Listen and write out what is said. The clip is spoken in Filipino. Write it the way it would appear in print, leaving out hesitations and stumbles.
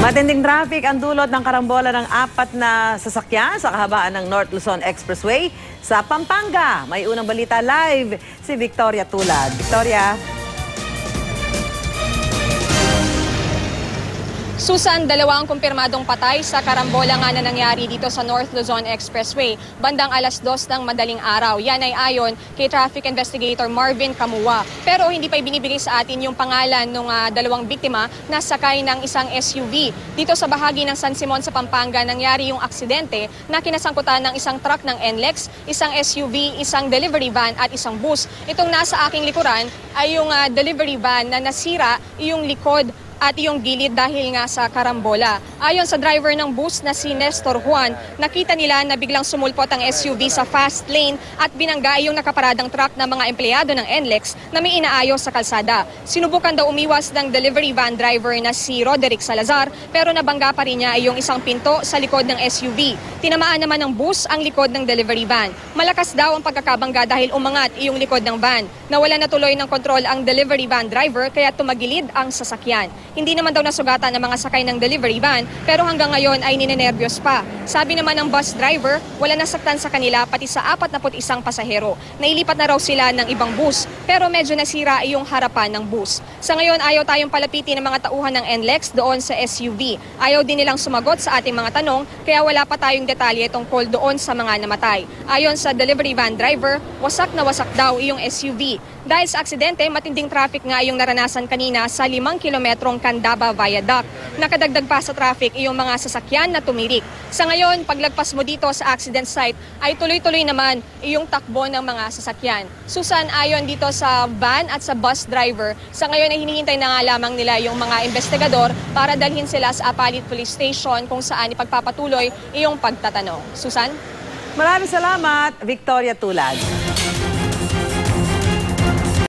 Matinding traffic ang dulot ng karambola ng 4 na sasakyan sa kahabaan ng North Luzon Expressway sa Pampanga. May unang balita live si Victoria Tulad. Victoria. Susan, 2 ang kumpirmadong patay sa karambola nga na nangyari dito sa North Luzon Expressway bandang alas 2 ng madaling araw. Yan ay ayon kay Traffic Investigator Marvin Camua. Pero hindi pa ibinibigay sa atin yung pangalan ng 2 biktima na sakay ng isang SUV. Dito sa bahagi ng San Simon sa Pampanga nangyari yung aksidente na kinasangkutan ng isang truck ng NLEX, isang SUV, isang delivery van at isang bus. Itong nasa aking likuran ay yung delivery van na nasira yung likod at yung gilid dahil nga sa karambola. Ayon sa driver ng bus na si Nestor Juan, nakita nila na biglang sumulpot ang SUV sa fast lane at binangga yung nakaparadang truck ng mga empleyado ng NLEX na may inaayos sa kalsada. Sinubukan daw umiwas ng delivery van driver na si Roderick Salazar pero nabangga pa rin niya yung isang pinto sa likod ng SUV. Tinamaan naman ng bus ang likod ng delivery van. Malakas daw ang pagkakabangga dahil umangat yung likod ng van. Nawala na tuloy ng kontrol ang delivery van driver kaya tumagilid ang sasakyan. Hindi naman daw nasugatan ng mga sakay ng delivery van pero hanggang ngayon ay ninenervyos pa. Sabi naman ng bus driver, wala nasaktan sa kanila pati sa 41 pasahero. Nailipat na raw sila ng ibang bus pero medyo nasira yung harapan ng bus. Sa ngayon ayaw tayong palapitin ng mga tauhan ng NLEX doon sa SUV. Ayaw din nilang sumagot sa ating mga tanong kaya wala pa tayong detalye tungkol doon sa mga namatay. Ayon sa delivery van driver, wasak na wasak daw yung SUV. Dahil sa aksidente, matinding traffic nga yung naranasan kanina sa 5 kilometrong Candaba Viaduct. Nakadagdag pa sa traffic yung mga sasakyan na tumirik. Sa ngayon, paglagpas mo dito sa accident site ay tuloy-tuloy naman yung takbo ng mga sasakyan. Susan, ayon dito sa van at sa bus driver, sa ngayon ay hinihintay na nga lamang nila yung mga investigador para dalhin sila sa Apalit Police Station kung saan ipagpapatuloy yung pagtatanong. Susan? Maraming salamat, Victoria Tulad.